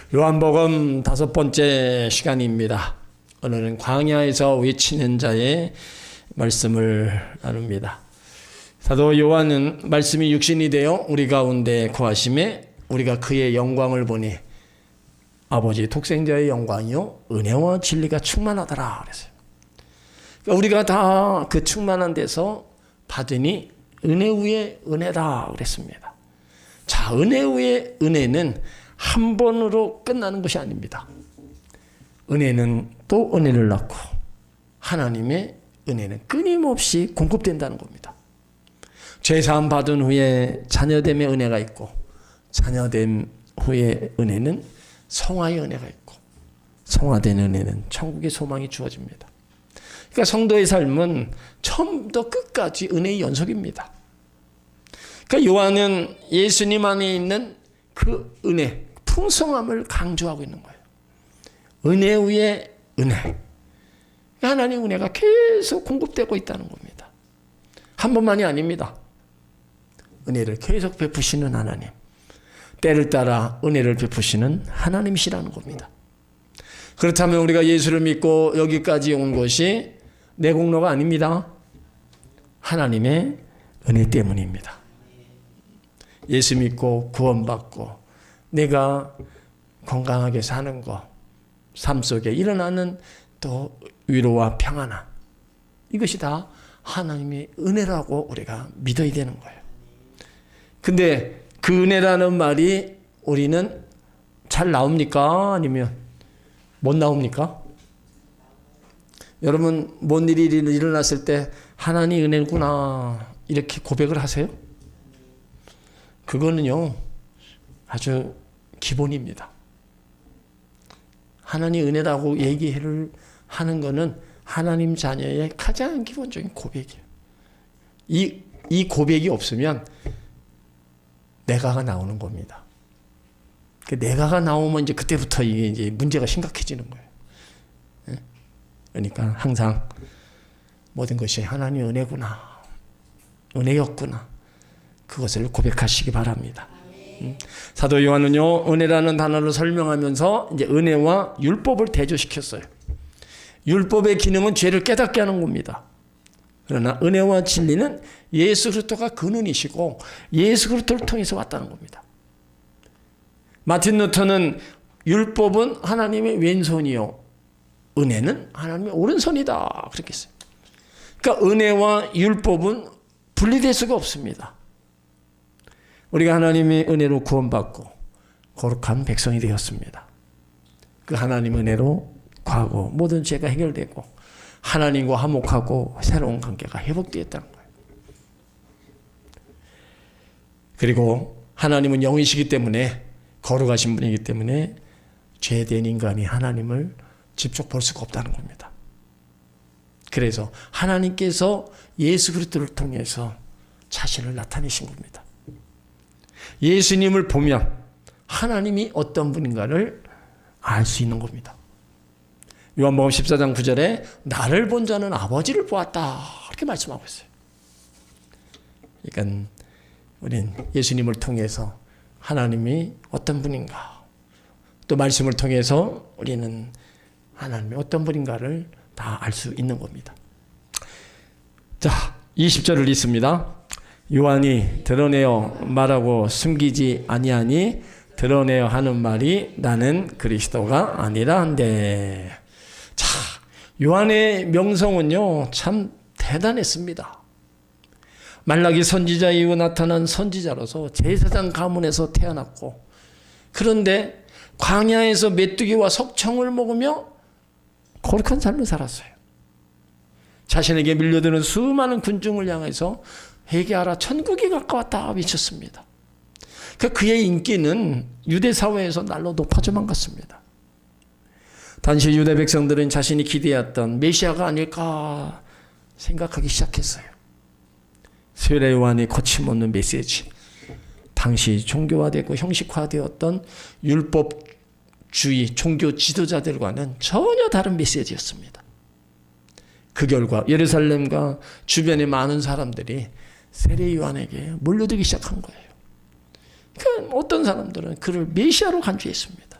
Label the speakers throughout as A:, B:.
A: 요한복음 5번째 시간입니다. 오늘은 광야에서 외치는 자의 말씀을 나눕니다. 사도 요한은 말씀이 육신이 되어 우리 가운데 거하심에 우리가 그의 영광을 보니 아버지 독생자의 영광이요 은혜와 진리가 충만하더라 그랬어요. 그러니까 우리가 다 그 충만한 데서 받으니 은혜 위에 은혜다 그랬습니다. 자, 은혜 위에 은혜는 한 번으로 끝나는 것이 아닙니다. 은혜는 또 은혜를 낳고 하나님의 은혜는 끊임없이 공급된다는 겁니다. 죄사함 받은 후에 자녀됨의 은혜가 있고 자녀됨 후에 은혜는 성화의 은혜가 있고 성화된 은혜는 천국의 소망이 주어집니다. 그러니까 성도의 삶은 처음부터 끝까지 은혜의 연속입니다. 그러니까 요한은 예수님 안에 있는 그 은혜, 풍성함을 강조하고 있는 거예요. 은혜 위에 은혜. 하나님 은혜가 계속 공급되고 있다는 겁니다. 한 번만이 아닙니다. 은혜를 계속 베푸시는 하나님. 때를 따라 은혜를 베푸시는 하나님이시라는 겁니다. 그렇다면 우리가 예수를 믿고 여기까지 온 것이 내 공로가 아닙니다. 하나님의 은혜 때문입니다. 예수 믿고 구원받고 내가 건강하게 사는 것, 삶 속에 일어나는 또 위로와 평안함, 이것이 다 하나님의 은혜라고 우리가 믿어야 되는 거예요. 근데 그 은혜라는 말이 우리는 잘 나옵니까? 아니면 못 나옵니까? 여러분, 뭔 일이 일어났을 때 하나님 은혜구나 이렇게 고백을 하세요? 그거는요 아주 기본입니다. 하나님 은혜라고 얘기를 하는 거는 하나님 자녀의 가장 기본적인 고백이에요. 이 고백이 없으면 내가가 나오는 겁니다. 그 내가가 나오면 이제 그때부터 이게 문제가 심각해지는 거예요. 그러니까 항상 모든 것이 하나님 은혜구나, 은혜였구나, 그것을 고백하시기 바랍니다. 사도 요한은요 은혜라는 단어를 설명하면서 이제 은혜와 율법을 대조시켰어요. 율법의 기능은 죄를 깨닫게 하는 겁니다. 그러나 은혜와 진리는 예수 그리스도가 근원이시고 예수 그리스도를 통해서 왔다는 겁니다. 마틴 루터는 율법은 하나님의 왼손이요 은혜는 하나님의 오른손이다 그렇게 했어요. 그러니까 은혜와 율법은 분리될 수가 없습니다. 우리가 하나님의 은혜로 구원받고 거룩한 백성이 되었습니다. 그 하나님 은혜로 과거 모든 죄가 해결되고 하나님과 화목하고 새로운 관계가 회복되었다는 거예요. 그리고 하나님은 영이시기 때문에 거룩하신 분이기 때문에 죄된 인간이 하나님을 직접 볼 수가 없다는 겁니다. 그래서 하나님께서 예수 그리스도를 통해서 자신을 나타내신 겁니다. 예수님을 보면 하나님이 어떤 분인가를 알 수 있는 겁니다. 요한복음 14장 9절에 나를 본 자는 아버지를 보았다 이렇게 말씀하고 있어요. 그러니까 우리는 예수님을 통해서 하나님이 어떤 분인가, 또 말씀을 통해서 우리는 하나님이 어떤 분인가를 다 알 수 있는 겁니다. 자, 20절을 읽습니다. 요한이 드러내어 말하고 숨기지 아니하니 드러내어 하는 말이 나는 그리스도가 아니라 한데. 자, 요한의 명성은요 참 대단했습니다. 말라기 선지자 이후 나타난 선지자로서 제사장 가문에서 태어났고, 그런데 광야에서 메뚜기와 석청을 먹으며 거룩한 삶을 살았어요. 자신에게 밀려드는 수많은 군중을 향해서 회개하라, 천국이 가까웠다 외쳤습니다. 그의 인기는 유대 사회에서 날로 높아져만 갔습니다. 당시 유대 백성들은 자신이 기대했던 메시아가 아닐까 생각하기 시작했어요. 세례 요한의 거침없는 메시지, 당시 종교화되고 형식화되었던 율법주의 종교 지도자들과는 전혀 다른 메시지였습니다. 그 결과 예루살렘과 주변의 많은 사람들이 세례 요한에게 몰려들기 시작한 거예요. 그러니까 어떤 사람들은 그를 메시아로 간주했습니다.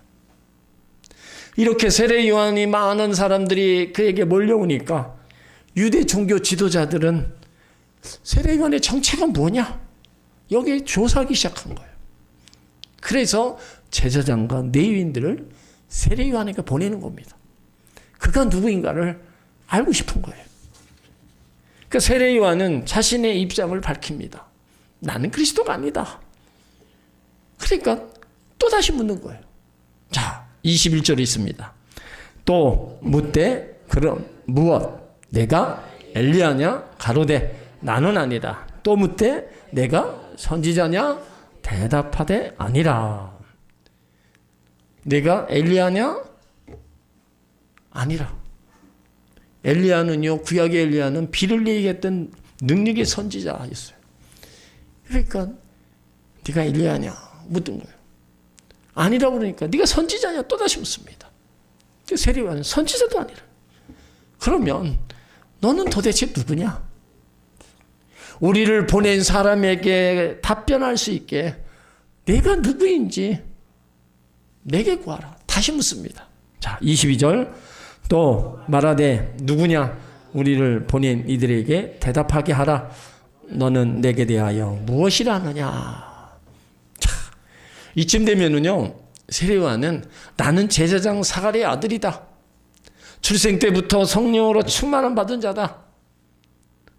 A: 이렇게 세례 요한이 많은 사람들이 그에게 몰려오니까 유대 종교 지도자들은 세례 요한의 정체가 뭐냐? 여기에 조사하기 시작한 거예요. 그래서 제사장과 레위인들을 세례 요한에게 보내는 겁니다. 그가 누구인가를 알고 싶은 거예요. 그러니까 세례 요한은 자신의 입장을 밝힙니다. 나는 그리스도가 아니다. 그러니까 또다시 묻는 거예요. 자, 21절에 있습니다. 또 묻되 그럼 무엇? 내가 엘리야냐? 가로되 나는 아니다. 또 묻되 내가 선지자냐? 대답하되 아니라. 내가 엘리야냐? 아니라. 엘리야는요, 구약의 엘리야는 비를 얘기했던 능력의 선지자였어요. 그러니까 네가 엘리야냐? 묻는 거예요. 아니라고 그러니까 네가 선지자냐? 또다시 묻습니다. 세례 요한은 선지자도 아니라. 그러면 너는 도대체 누구냐? 우리를 보낸 사람에게 답변할 수 있게 내가 누구인지 내게 구하라. 다시 묻습니다. 자, 22절 또 말하되 누구냐? 우리를 보낸 이들에게 대답하게 하라. 너는 내게 대하여 무엇이라 하느냐? 자, 이쯤 되면은요, 세례 요한은 나는 제사장 사가랴의 아들이다. 출생 때부터 성령으로 충만함 받은 자다.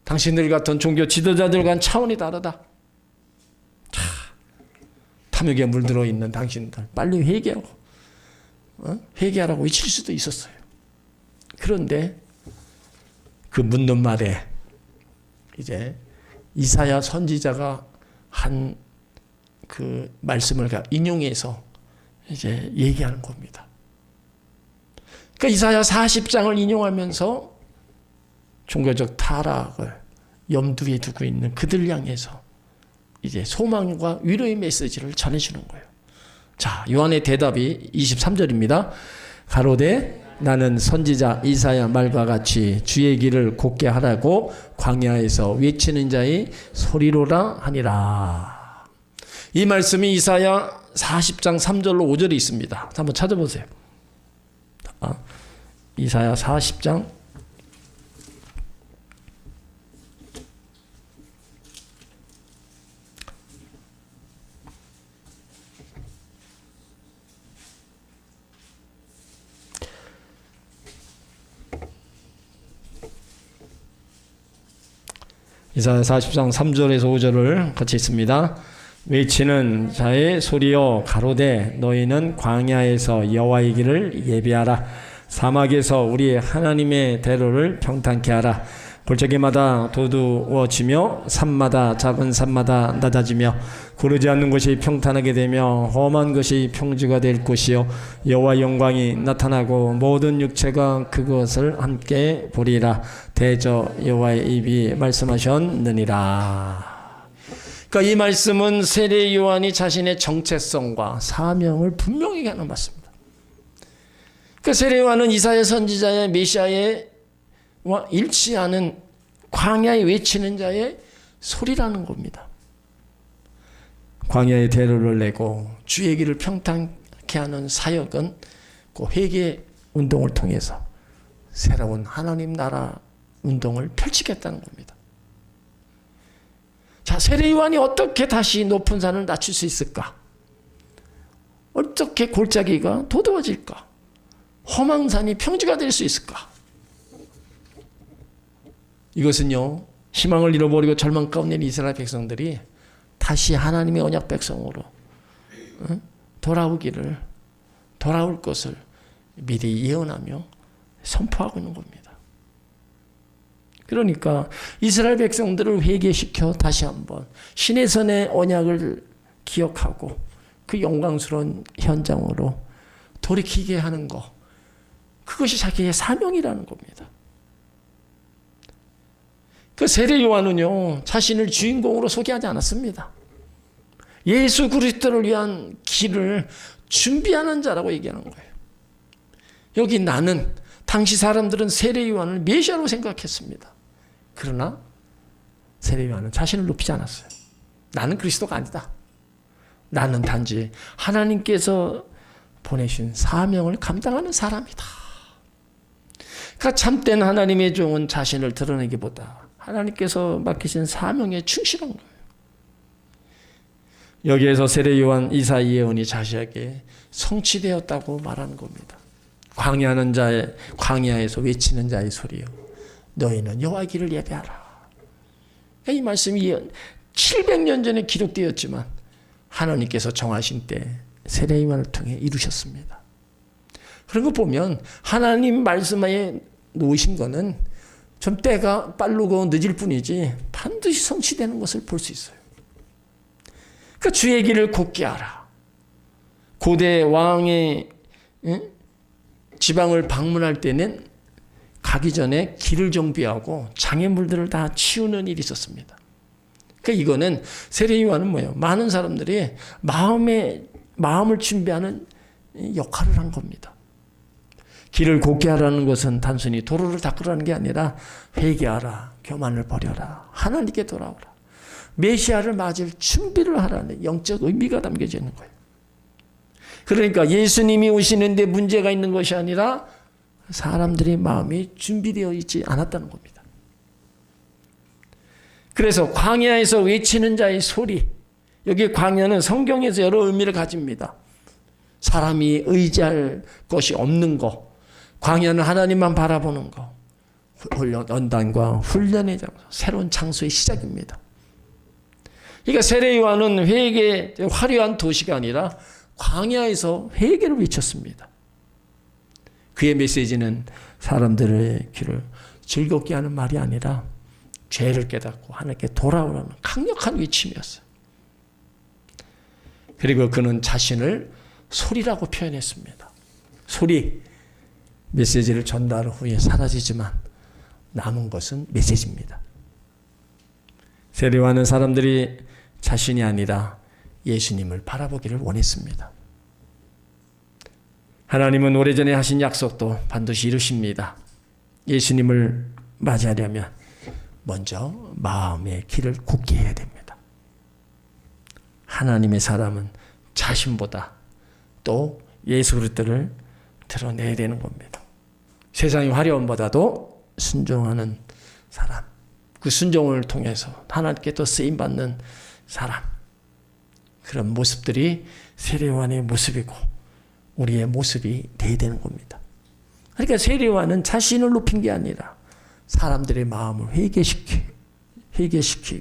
A: 당신들 같은 종교 지도자들과는 차원이 다르다. 자, 탐욕에 물들어 있는 당신들 빨리 회개하고 회개하라고 외칠 수도 있었어요. 그런데 그 묻는 말에 이제 이사야 선지자가 한 그 말씀을 인용해서 이제 얘기하는 겁니다. 그러니까 이사야 40장을 인용하면서 종교적 타락을 염두에 두고 있는 그들 향해서 이제 소망과 위로의 메시지를 전해주는 거예요. 자, 요한의 대답이 23절입니다. 가로되 나는 선지자 이사야 말과 같이 주의 길을 곧게 하라고 광야에서 외치는 자의 소리로라 하니라. 이 말씀이 이사야 40장 3절로 5절에 있습니다. 한번 찾아보세요. 이사야 40장 이사야 40장 3절에서 5절을 같이 읽습니다. 외치는 자의 소리여 가로되 너희는 광야에서 여호와의 길을 예비하라. 사막에서 우리 하나님의 대로를 평탄케 하라. 골짜기마다 도두어지며 산마다 작은 산마다 낮아지며 고르지 않는 곳이 평탄하게 되며 험한 것이 평지가 될 곳이요 여호와의 영광이 나타나고 모든 육체가 그것을 함께 보리라. 대저 여호와의 입이 말씀하셨느니라. 그러니까 이 말씀은 세례 요한이 자신의 정체성과 사명을 분명히 하는 말씀입니다. 그러니까 세례 요한은 이사야 선지자의 메시아와 일치하는 광야에 외치는 자의 소리라는 겁니다. 광야의 대로를 내고 주의 길을 평탄케 하는 사역은 그 회개 운동을 통해서 새로운 하나님 나라 운동을 펼치겠다는 겁니다. 자, 세례 요한이 어떻게 다시 높은 산을 낮출 수 있을까? 어떻게 골짜기가 도드어질까? 험한 산이 평지가 될 수 있을까? 이것은요, 희망을 잃어버리고 절망 가운데 있는 이스라엘 백성들이 다시 하나님의 언약 백성으로 돌아올 것을 미리 예언하며 선포하고 있는 겁니다. 그러니까 이스라엘 백성들을 회개시켜 다시 한번 신의 선의 언약을 기억하고 그 영광스러운 현장으로 돌이키게 하는 것, 그것이 자기의 사명이라는 겁니다. 그 세례 요한은요, 자신을 주인공으로 소개하지 않았습니다. 예수 그리스도를 위한 길을 준비하는 자라고 얘기하는 거예요. 여기 나는, 당시 사람들은 세례 요한을 메시아로 생각했습니다. 그러나 세례 요한은 자신을 높이지 않았어요. 나는 그리스도가 아니다. 나는 단지 하나님께서 보내신 사명을 감당하는 사람이다. 그러니까 참된 하나님의 종은 자신을 드러내기보다 하나님께서 맡기신 사명에 충실한 거예요. 여기에서 세례 요한 이사야 예언이 자세하게 성취되었다고 말하는 겁니다. 광야하는 자의, 광야에서 외치는 자의 소리요, 너희는 여호와의 길을 예배하라. 이 말씀이 700년 전에 기록되었지만 하나님께서 정하신 때 세례 요한을 통해 이루셨습니다. 그런 거 보면 하나님 말씀에 놓으신 거는 좀 때가 빠르고 늦을 뿐이지 반드시 성취되는 것을 볼 수 있어요. 그러니까 주의 길을 곧게 하라. 고대 왕의 지방을 방문할 때는 가기 전에 길을 정비하고 장애물들을 다 치우는 일이 있었습니다. 그러니까 이거는 세례 요한은 뭐예요? 많은 사람들이 마음을 준비하는 역할을 한 겁니다. 길을 곧게 하라는 것은 단순히 도로를 닦으라는 게 아니라 회개하라, 교만을 버려라, 하나님께 돌아오라, 메시아를 맞을 준비를 하라는 영적 의미가 담겨져 있는 거예요. 그러니까 예수님이 오시는데 문제가 있는 것이 아니라 사람들의 마음이 준비되어 있지 않았다는 겁니다. 그래서 광야에서 외치는 자의 소리, 여기 광야는 성경에서 여러 의미를 가집니다. 사람이 의지할 것이 없는 것, 광야는 하나님만 바라보는 것, 연단과 훈련의 장소, 새로운 장소의 시작입니다. 그러니까 세례 요한은 회개, 화려한 도시가 아니라 광야에서 회개를 외쳤습니다. 그의 메시지는 사람들의 귀를 즐겁게 하는 말이 아니라 죄를 깨닫고 하나님께 돌아오라는 강력한 외침이었어요. 그리고 그는 자신을 소리라고 표현했습니다. 소리, 메시지를 전달 후에 사라지지만 남은 것은 메시지입니다. 세례요한은 사람들이 자신이 아니라 예수님을 바라보기를 원했습니다. 하나님은 오래전에 하신 약속도 반드시 이루십니다. 예수님을 맞이하려면 먼저 마음의 길을 굳게 해야 됩니다. 하나님의 사람은 자신보다 또 예수 그리스도를 드러내야 되는 겁니다. 세상의 화려함보다도 순종하는 사람, 그 순종을 통해서 하나님께 또 쓰임받는 사람, 그런 모습들이 세례요한의 모습이고 우리의 모습이 돼야 되는 겁니다. 그러니까 세례요한은 자신을 높인 게 아니라 사람들의 마음을 회개시키기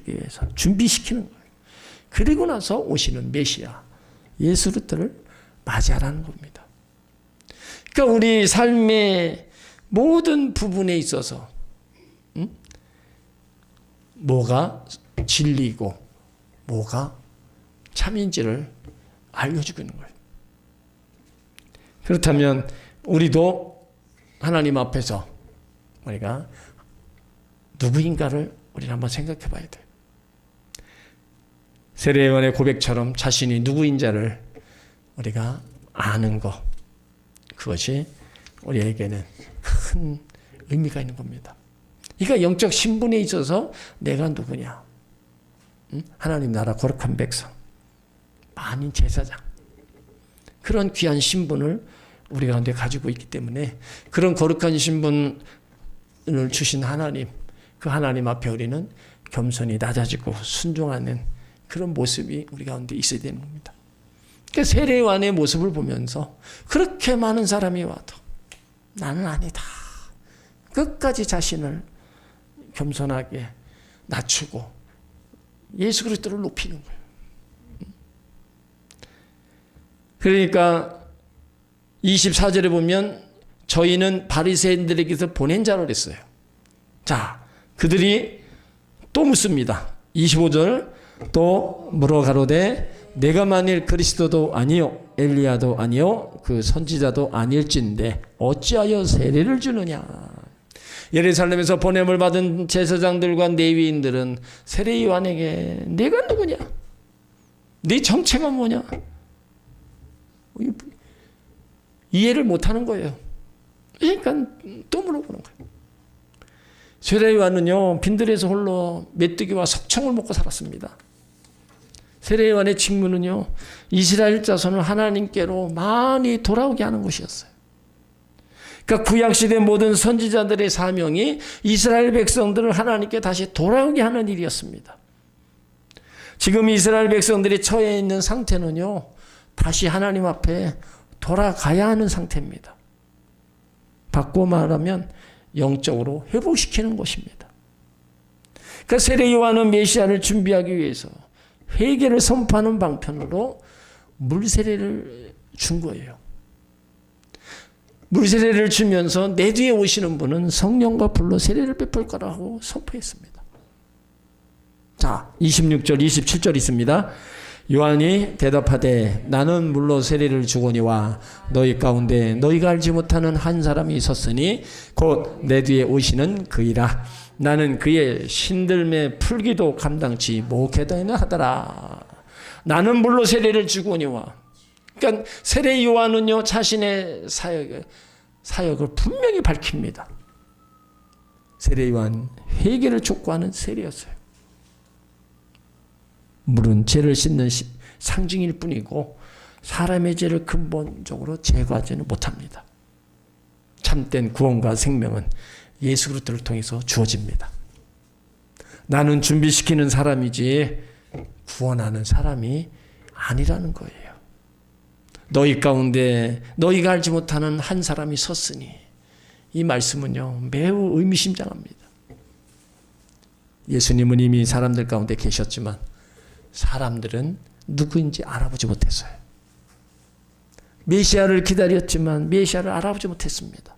A: 위해서 준비시키는 거예요. 그리고 나서 오시는 메시아 예수 그리스도를 맞이하라는 겁니다. 그러니까 우리 삶의 모든 부분에 있어서 뭐가 진리이고 뭐가 참인지를 알려주고 있는 거예요. 그렇다면 우리도 하나님 앞에서 우리가 누구인가를 우리는 한번 생각해 봐야 돼요. 세례요한의 고백처럼 자신이 누구인지를 우리가 아는 것, 그것이 우리에게는 큰 의미가 있는 겁니다. 그러니까 영적 신분에 있어서 내가 누구냐, 하나님 나라 거룩한 백성, 만인 제사장, 그런 귀한 신분을 우리 가운데 가지고 있기 때문에 그런 거룩한 신분을 주신 하나님, 그 하나님 앞에 우리는 겸손히 낮아지고 순종하는 그런 모습이 우리 가운데 있어야 되는 겁니다. 그러니까 세례요한의 모습을 보면서 그렇게 많은 사람이 와도 나는 아니다, 끝까지 자신을 겸손하게 낮추고 예수 그리스도를 높이는 거예요. 그러니까 24절에 보면 저희는 바리새인들에게서 보낸 자로 그랬어요. 자, 그들이 또 묻습니다. 25절 또 물어 가로되 내가 만일 그리스도도 아니요 엘리야도 아니요 그 선지자도 아닐진데 어찌하여 세례를 주느냐. 예루살렘에서 보냄을 받은 제사장들과 레위인들은 세례 요한에게 네가 누구냐, 네 정체가 뭐냐 이해를 못하는 거예요. 그러니까 또 물어보는 거예요. 세례 요한은요 빈들에서 홀로 메뚜기와 석청을 먹고 살았습니다. 세례 요한의 직무는요, 이스라엘 자손을 하나님께로 많이 돌아오게 하는 것이었어요. 그러니까 구약시대 모든 선지자들의 사명이 이스라엘 백성들을 하나님께 다시 돌아오게 하는 일이었습니다. 지금 이스라엘 백성들이 처해 있는 상태는요, 다시 하나님 앞에 돌아가야 하는 상태입니다. 바꿔 말하면 영적으로 회복시키는 것입니다. 그러니까 세례 요한은 메시아를 준비하기 위해서 회개를 선포하는 방편으로 물세례를 준 거예요. 물세례를 주면서 내 뒤에 오시는 분은 성령과 불로 세례를 베풀 거라고 선포했습니다. 자, 26절, 27절 있습니다. 요한이 대답하되 나는 물로 세례를 주거니와 너희 가운데 너희가 알지 못하는 한 사람이 있었으니 곧 내 뒤에 오시는 그이라. 나는 그의 신들매 풀기도 감당치 못하겠다 하더라. 나는 물로 세례를 주거니와. 그러니까 세례 요한은요, 자신의 사역을 분명히 밝힙니다. 세례 요한 회개를 촉구하는 세례였어요. 물은 죄를 씻는 상징일 뿐이고 사람의 죄를 근본적으로 제거하지는 못합니다. 참된 구원과 생명은 예수 그리스도를 통해서 주어집니다. 나는 준비시키는 사람이지 구원하는 사람이 아니라는 거예요. 너희 가운데 너희가 알지 못하는 한 사람이 섰으니, 이 말씀은요 매우 의미심장합니다. 예수님은 이미 사람들 가운데 계셨지만 사람들은 누구인지 알아보지 못했어요. 메시아를 기다렸지만 메시아를 알아보지 못했습니다.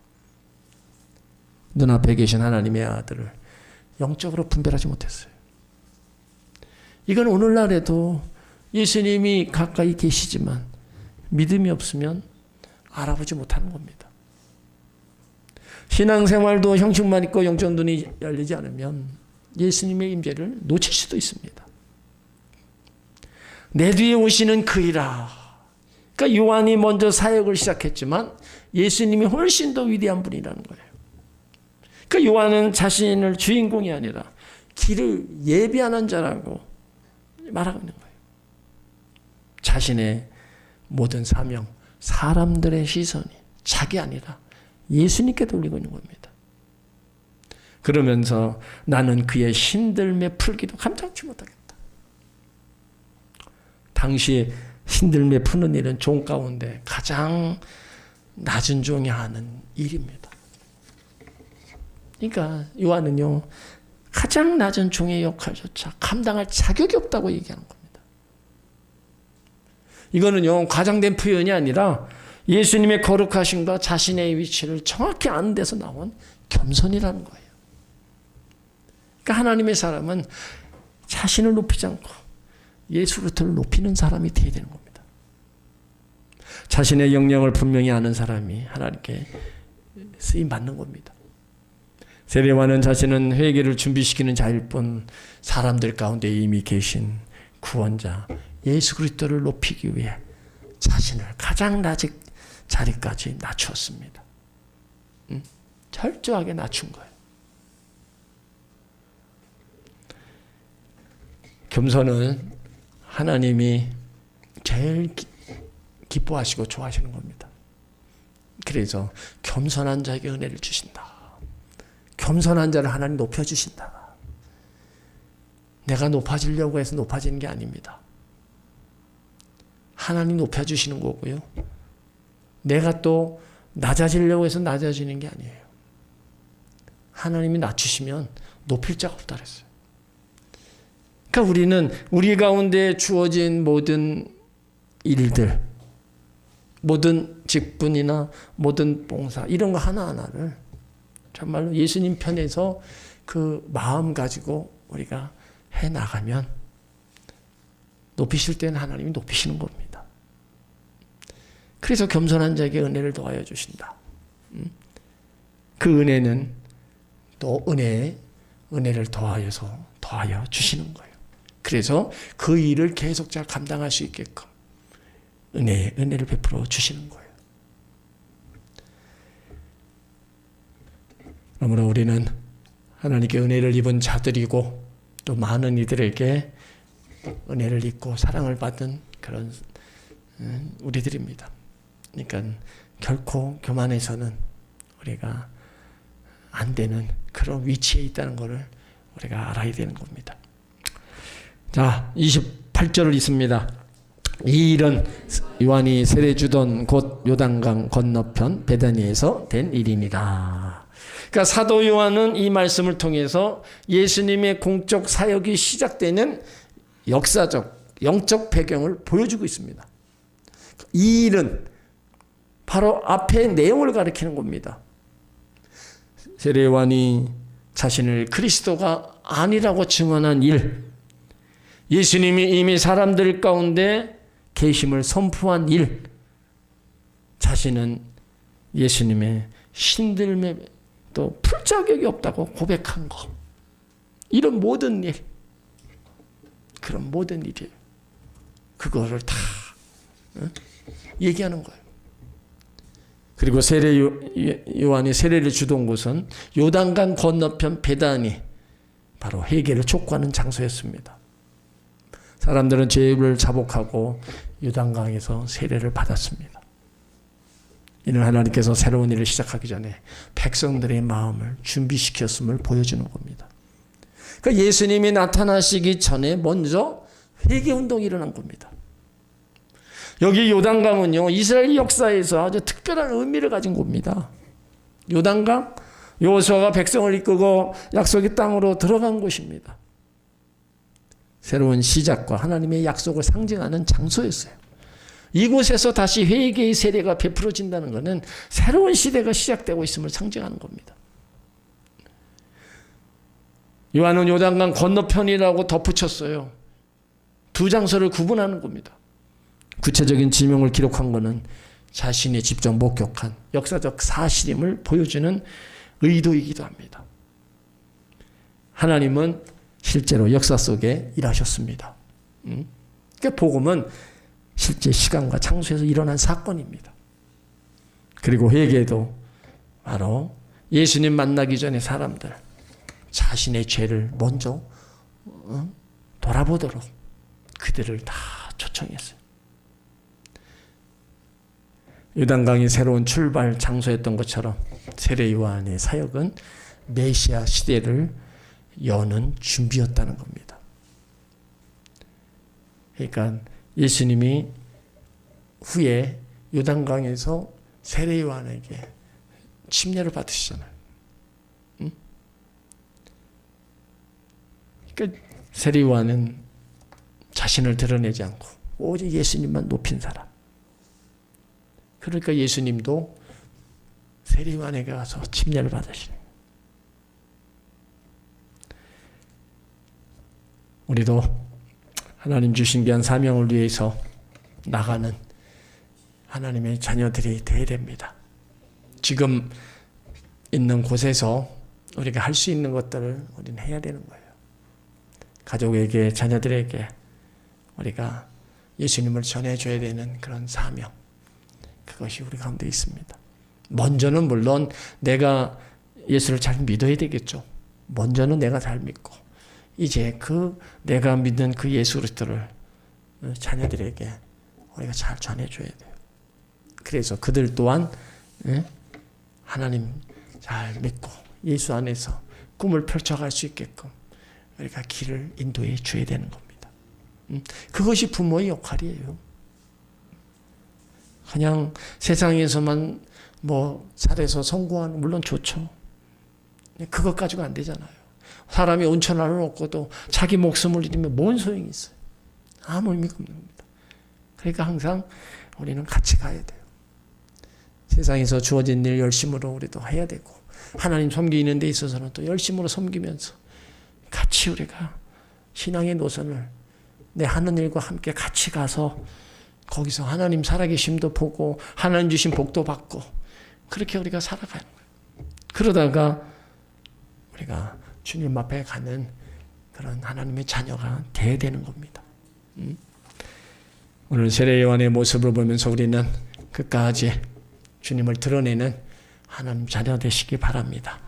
A: 눈앞에 계신 하나님의 아들을 영적으로 분별하지 못했어요. 이건 오늘날에도 예수님이 가까이 계시지만 믿음이 없으면 알아보지 못하는 겁니다. 신앙생활도 형식만 있고 영적 눈이 열리지 않으면 예수님의 임재를 놓칠 수도 있습니다. 내 뒤에 오시는 그이라. 그러니까 요한이 먼저 사역을 시작했지만 예수님이 훨씬 더 위대한 분이라는 거예요. 그러니까 요한은 자신을 주인공이 아니라 길을 예비하는 자라고 말하고 있는 거예요. 자신의 모든 사명, 사람들의 시선이 자기 아니라 예수님께 돌리고 있는 겁니다. 그러면서 나는 그의 신들매 풀기도 감당치 못하겠다. 당시 신들매 푸는 일은 종 가운데 가장 낮은 종이 하는 일입니다. 그러니까 요한은요, 가장 낮은 종의 역할조차 감당할 자격이 없다고 얘기하는 겁니다. 이거는요, 과장된 표현이 아니라 예수님의 거룩하심과 자신의 위치를 정확히 아는 데서 나온 겸손이라는 거예요. 그러니까 하나님의 사람은 자신을 높이지 않고 예수 그리스도를 높이는 사람이 되어야 되는 겁니다. 자신의 역량을 분명히 아는 사람이 하나님께 쓰임 받는 겁니다. 세례 요한은 자신은 회개를 준비시키는 자일 뿐 사람들 가운데 이미 계신 구원자 예수 그리스도를 높이기 위해 자신을 가장 낮은 자리까지 낮추었습니다. 철저하게 낮춘 거예요. 겸손은 하나님이 제일 기뻐하시고 좋아하시는 겁니다. 그래서 겸손한 자에게 은혜를 주신다. 겸손한 자를 하나님 높여주신다. 내가 높아지려고 해서 높아지는 게 아닙니다. 하나님 높여주시는 거고요. 내가 또 낮아지려고 해서 낮아지는 게 아니에요. 하나님이 낮추시면 높일 자가 없다 그랬어요. 그러니까 우리는 우리 가운데 주어진 모든 일들, 모든 직분이나 모든 봉사, 이런 거 하나하나를 정말로 예수님 편에서 그 마음 가지고 우리가 해 나가면 높이실 때는 하나님이 높이시는 겁니다. 그래서 겸손한 자에게 은혜를 더하여 주신다. 그 은혜는 또 은혜를 더하여 주시는 거예요. 그래서 그 일을 계속 잘 감당할 수 있게끔 은혜를 베풀어 주시는 거예요. 그러므로 우리는 하나님께 은혜를 입은 자들이고 또 많은 이들에게 은혜를 입고 사랑을 받은 그런 우리들입니다. 그러니까 결코 교만해서는 우리가 안 되는 그런 위치에 있다는 것을 우리가 알아야 되는 겁니다. 자, 28절을 읽습니다. 이 일은 요한이 세례 주던 곳 요단강 건너편 베다니에서 된 일입니다. 그러니까 사도 요한은 이 말씀을 통해서 예수님의 공적 사역이 시작되는 역사적, 영적 배경을 보여주고 있습니다. 이 일은 바로 앞의 내용을 가리키는 겁니다. 세례 요한이 자신을 그리스도가 아니라고 증언한 일, 예수님이 이미 사람들 가운데 계심을 선포한 일, 자신은 예수님의 신들매 또 풀자격이 없다고 고백한 것, 이런 모든 일, 그런 모든 일이에요. 그거를 다 얘기하는 거예요. 그리고 세례 요한이 세례를 주던 곳은 요단강 건너편 베다니, 바로 회개를 촉구하는 장소였습니다. 사람들은 죄를 자복하고 요단강에서 세례를 받았습니다. 이는 하나님께서 새로운 일을 시작하기 전에 백성들의 마음을 준비시켰음을 보여주는 겁니다. 그러니까 예수님이 나타나시기 전에 먼저 회개운동이 일어난 겁니다. 여기 요단강은요, 이스라엘 역사에서 아주 특별한 의미를 가진 곳입니다. 요단강, 여호수아가 백성을 이끌고 약속의 땅으로 들어간 곳입니다. 새로운 시작과 하나님의 약속을 상징하는 장소였어요. 이곳에서 다시 회개의 세례가 베풀어진다는 것은 새로운 시대가 시작되고 있음을 상징하는 겁니다. 요한은 요단강 건너편이라고 덧붙였어요. 두 장소를 구분하는 겁니다. 구체적인 지명을 기록한 것은 자신이 직접 목격한 역사적 사실임을 보여주는 의도이기도 합니다. 하나님은 실제로 역사 속에 일하셨습니다. 그러니까 복음은 실제 시간과 장소에서 일어난 사건입니다. 그리고 회개도 바로 예수님 만나기 전에 사람들 자신의 죄를 먼저 돌아보도록 그들을 다 초청했어요. 요단강이 새로운 출발 장소였던 것처럼 세례 요한의 사역은 메시아 시대를 여는 준비였다는 겁니다. 그러니까 예수님이 후에 요단강에서 세례 요한에게 침례를 받으시잖아요. 그러니까 세례 요한은 자신을 드러내지 않고 오직 예수님만 높인 사람. 그러니까 예수님도 세례 요한에게 가서 침례를 받으시는 거예요. 우리도 하나님 주신 귀한 사명을 위해서 나가는 하나님의 자녀들이 되어야 됩니다. 지금 있는 곳에서 우리가 할 수 있는 것들을 우리는 해야 되는 거예요. 가족에게, 자녀들에게 우리가 예수님을 전해줘야 되는 그런 사명, 그것이 우리 가운데 있습니다. 먼저는 물론 내가 예수를 잘 믿어야 되겠죠. 먼저는 내가 잘 믿고 이제 내가 믿는 그 예수 그리스도를 자녀들에게 우리가 잘 전해줘야 돼요. 그래서 그들 또한 하나님 잘 믿고 예수 안에서 꿈을 펼쳐갈 수 있게끔 우리가 길을 인도해 줘야 되는 겁니다. 그것이 부모의 역할이에요. 그냥 세상에서만 잘해서 성공하는 물론 좋죠. 그것 가지고 안 되잖아요. 사람이 온천하를 얻고도 자기 목숨을 잃으면 뭔 소용이 있어요. 아무 의미가 없는 겁니다. 그러니까 항상 우리는 같이 가야 돼요. 세상에서 주어진 일 열심으로 우리도 해야 되고 하나님 섬기는 데 있어서는 또 열심으로 섬기면서 같이 우리가 신앙의 노선을 내 하는 일과 함께 같이 가서 거기서 하나님 살아계심도 보고 하나님 주신 복도 받고 그렇게 우리가 살아가는 거예요. 그러다가 우리가 주님 앞에 가는 그런 하나님의 자녀가 돼야 되는 겁니다. 오늘 세례 요한의 모습을 보면서 우리는 끝까지 주님을 드러내는 하나님 자녀 되시기 바랍니다.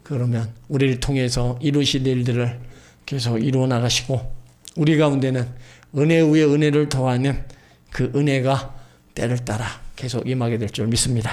A: 그러면 우리를 통해서 이루실 일들을 계속 이루어 나가시고 우리 가운데는 은혜 위에 은혜를 더하는 그 은혜가 때를 따라 계속 임하게 될 줄 믿습니다.